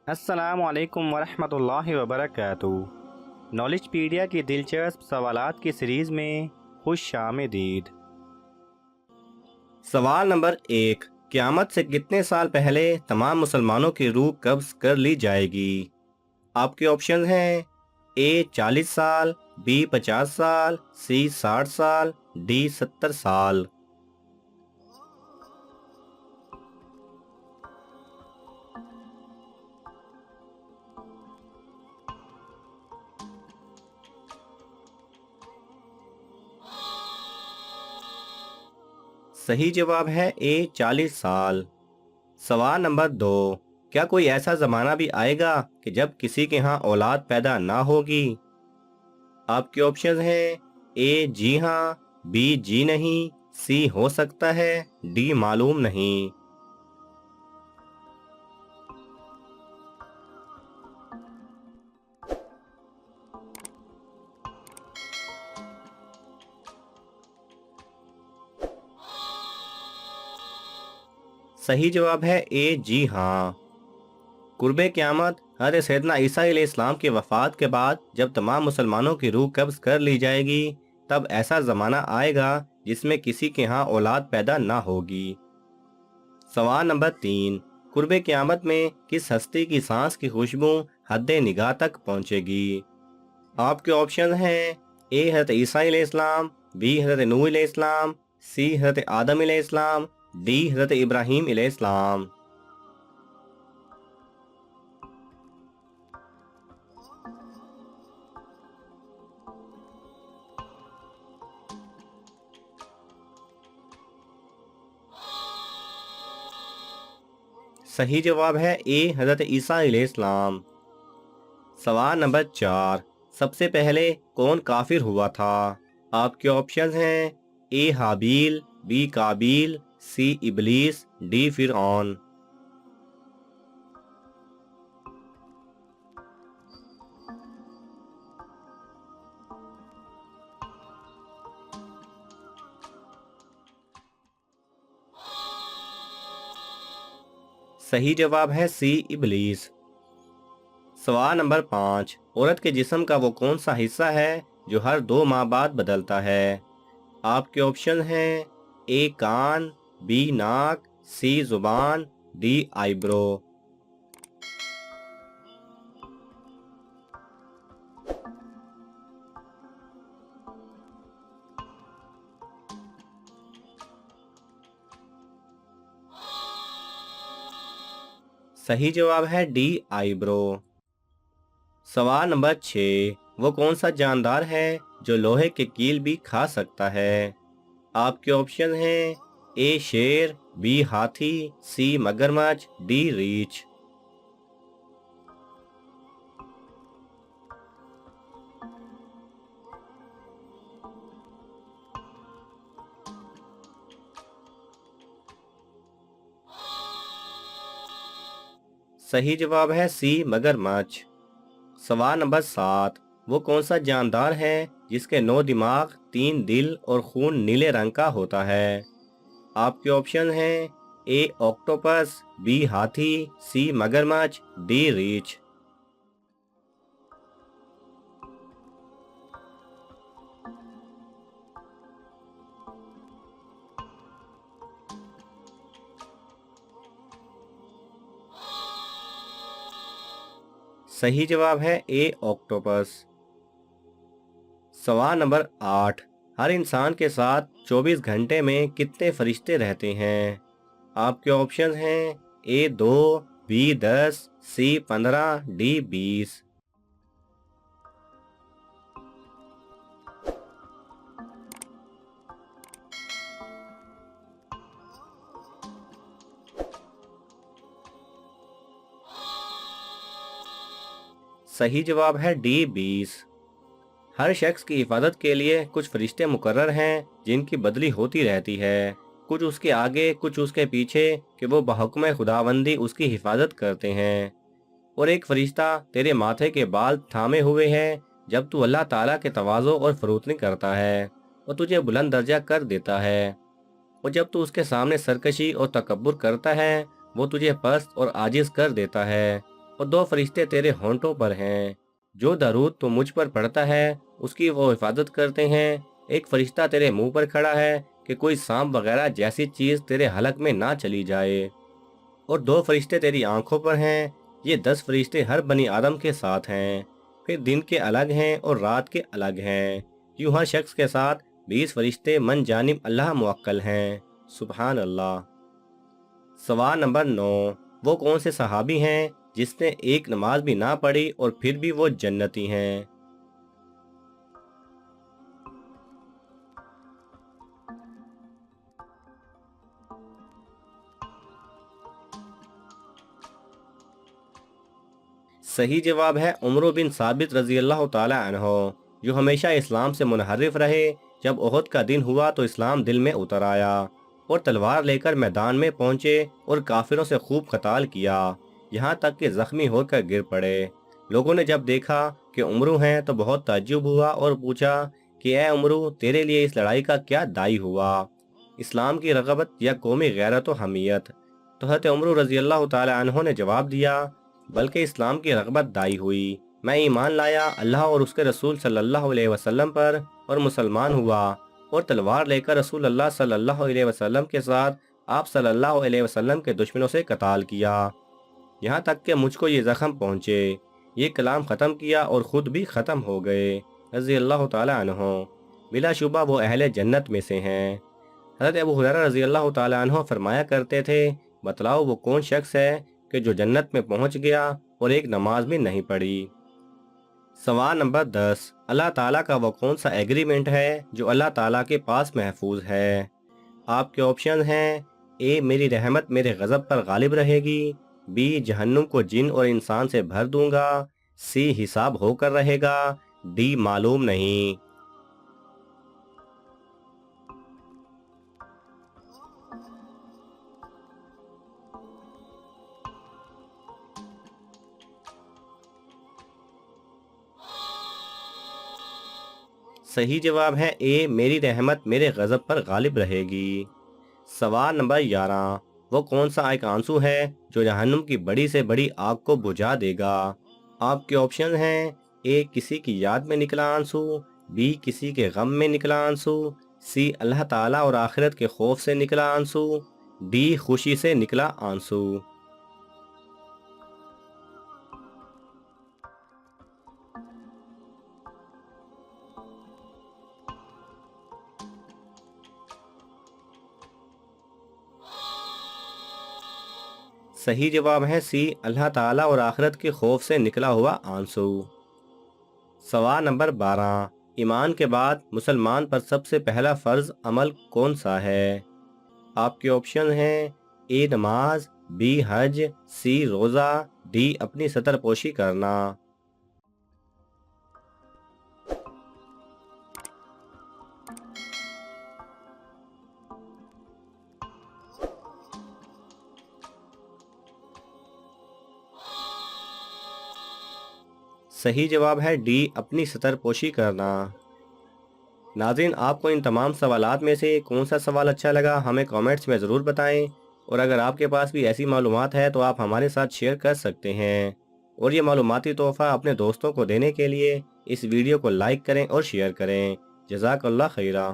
السلام علیکم ورحمۃ اللہ وبرکاتہ۔ نالج پیڈیا کی دلچسپ سوالات کی سیریز میں خوش آمدید۔ سوال نمبر 1، قیامت سے کتنے سال پہلے تمام مسلمانوں کی روح قبض کر لی جائے گی؟ آپ کے آپشن ہیں اے 40 سال، بی 50 سال، سی 60 سال، ڈی 70 سال۔ صحیح جواب ہے اے 40 سال۔ سوال نمبر 2، کیا کوئی ایسا زمانہ بھی آئے گا کہ جب کسی کے ہاں اولاد پیدا نہ ہوگی؟ آپ کے آپشن ہیں اے جی ہاں، بی جی نہیں، سی ہو سکتا ہے، ڈی معلوم نہیں۔ صحیح جواب ہے اے جی ہاں۔ قرب قیامت حضرت سیدنا عیسیٰ علیہ السلام کی وفات کے بعد جب تمام مسلمانوں کی روح قبض کر لی جائے گی، تب ایسا زمانہ آئے گا جس میں کسی کے ہاں اولاد پیدا نہ ہوگی۔ سوال نمبر 3، قرب قیامت میں کس ہستی کی سانس کی خوشبو حد نگاہ تک پہنچے گی؟ آپ کے آپشن ہیں اے حضرت عیسیٰ علیہ السلام، بی حضرت نوح علیہ السلام، سی حضرت آدم علیہ السلام، ڈی حضرت ابراہیم علیہ السلام۔ صحیح جواب ہے اے حضرت عیسیٰ علیہ السلام۔ سوال نمبر 4، سب سے پہلے کون کافر ہوا تھا؟ آپ کے آپشنز ہیں اے حابیل، بی قابیل، سی ابلیس، ڈی فرعون۔ صحیح جواب ہے سی ابلیس۔ سوال نمبر 5، عورت کے جسم کا وہ کون سا حصہ ہے جو ہر 2 ماہ بعد بدلتا ہے؟ آپ کے آپشن ہیں اے کان، بی ناک، سی زبان، ڈی آئی برو۔ صحیح جواب ہے ڈی آئی برو۔ سوال نمبر 6، وہ کون سا جاندار ہے جو لوہے کے کیل بھی کھا سکتا ہے؟ آپ کے آپشن ہیں اے شیر، بی ہاتھی، سی مگرمچھ، ڈی ریچھ۔ صحیح جواب ہے سی مگرمچھ۔ سوال نمبر 7، وہ کون سا جاندار ہے جس کے 9 دماغ، 3 دل اور خون نیلے رنگ کا ہوتا ہے؟ آپ کے آپشن ہیں اے آکٹوپس، بی ہاتھی، سی مگرمچھ، ڈی ریچھ۔ صحیح جواب ہے اے آکٹوپس۔ سوال نمبر 8، ہر انسان کے ساتھ 24 گھنٹے میں کتنے فرشتے رہتے ہیں؟ آپ کے آپشن ہیں اے 2، بی 10، سی 15، ڈی 20۔ صحیح جواب ہے ڈی 20۔ ہر شخص کی حفاظت کے لیے کچھ فرشتے مقرر ہیں جن کی بدلی ہوتی رہتی ہے، کچھ اس کے آگے کچھ اس کے پیچھے، کہ وہ بحکم خداوندی اس کی حفاظت کرتے ہیں۔ اور ایک فرشتہ تیرے ماتھے کے بال تھامے ہوئے ہے جب تو اللہ تعالیٰ کے تواضع اور فروتنی کرتا ہے، وہ تجھے بلند درجہ کر دیتا ہے، اور جب تو اس کے سامنے سرکشی اور تکبر کرتا ہے وہ تجھے پست اور عاجز کر دیتا ہے۔ اور 2 فرشتے تیرے ہونٹوں پر ہیں۔ جو درود تو مجھ پر پڑھتا ہے اس کی وہ حفاظت کرتے ہیں۔ ایک فرشتہ تیرے منہ پر کھڑا ہے کہ کوئی سانپ وغیرہ جیسی چیز تیرے حلق میں نہ چلی جائے، اور 2 فرشتے تیری آنکھوں پر ہیں۔ یہ 10 فرشتے ہر بنی آدم کے ساتھ ہیں، پھر دن کے الگ ہیں اور رات کے الگ ہیں۔ یوں ہر شخص کے ساتھ 20 فرشتے من جانب اللہ موکل ہیں۔ سبحان اللہ۔ سوال نمبر 9، وہ کون سے صحابی ہیں جس نے ایک نماز بھی نہ پڑھی اور پھر بھی وہ جنتی ہیں؟ صحیح جواب ہے عمر بن ثابت رضی اللہ تعالی عنہ، جو ہمیشہ اسلام سے منحرف رہے۔ جب احد کا دن ہوا تو اسلام دل میں اتر آیا اور تلوار لے کر میدان میں پہنچے اور کافروں سے خوب قتال کیا، یہاں تک کہ زخمی ہو کر گر پڑے۔ لوگوں نے جب دیکھا کہ عمرو ہیں تو بہت تعجب ہوا اور پوچھا کہ اے عمرو، تیرے لیے اس لڑائی کا کیا دائی ہوا؟ اسلام کی رغبت یا قومی غیرت و حمیت؟ تو حضرت عمرو رضی اللہ تعالی عنہ نے جواب دیا، بلکہ اسلام کی رغبت دائی ہوئی۔ میں ایمان لایا اللہ اور اس کے رسول صلی اللہ علیہ وسلم پر اور مسلمان ہوا، اور تلوار لے کر رسول اللہ صلی اللہ علیہ وسلم کے ساتھ آپ صلی اللہ علیہ وسلم کے دشمنوں سے قتال کیا، یہاں تک کہ مجھ کو یہ زخم پہنچے۔ یہ کلام ختم کیا اور خود بھی ختم ہو گئے رضی اللہ تعالی عنہ۔ بلا شبہ وہ اہل جنت میں سے ہیں۔ حضرت ابو ہریرہ رضی اللہ تعالی عنہ فرمایا کرتے تھے، بتلاؤ وہ کون شخص ہے کہ جو جنت میں پہنچ گیا اور ایک نماز بھی نہیں پڑھی؟ سوال نمبر 10، اللہ تعالیٰ کا وہ کون سا ایگریمنٹ ہے جو اللہ تعالیٰ کے پاس محفوظ ہے؟ آپ کے آپشن ہیں، اے میری رحمت میرے غضب پر غالب رہے گی، بی جہنم کو جن اور انسان سے بھر دوں گا، سی حساب ہو کر رہے گا، ڈی معلوم نہیں۔ صحیح جواب ہے اے میری رحمت میرے غضب پر غالب رہے گی۔ سوال نمبر 11، وہ کون سا ایک آنسو ہے جو جہنم کی بڑی سے بڑی آگ کو بجھا دے گا؟ آپ کے آپشن ہیں، اے کسی کی یاد میں نکلا آنسو، بی کسی کے غم میں نکلا آنسو، سی اللہ تعالیٰ اور آخرت کے خوف سے نکلا آنسو، ڈی خوشی سے نکلا آنسو۔ صحیح جواب ہے سی اللہ تعالیٰ اور آخرت کے خوف سے نکلا ہوا آنسو۔ سوال نمبر 12، ایمان کے بعد مسلمان پر سب سے پہلا فرض عمل کون سا ہے؟ آپ کے آپشن ہیں، اے نماز، بی حج، سی روزہ، ڈی اپنی ستر پوشی کرنا۔ صحیح جواب ہے ڈی اپنی ستر پوشی کرنا۔ ناظرین، آپ کو ان تمام سوالات میں سے کون سا سوال اچھا لگا ہمیں کامنٹس میں ضرور بتائیں، اور اگر آپ کے پاس بھی ایسی معلومات ہے تو آپ ہمارے ساتھ شیئر کر سکتے ہیں، اور یہ معلوماتی تحفہ اپنے دوستوں کو دینے کے لیے اس ویڈیو کو لائک کریں اور شیئر کریں۔ جزاک اللہ خیرہ۔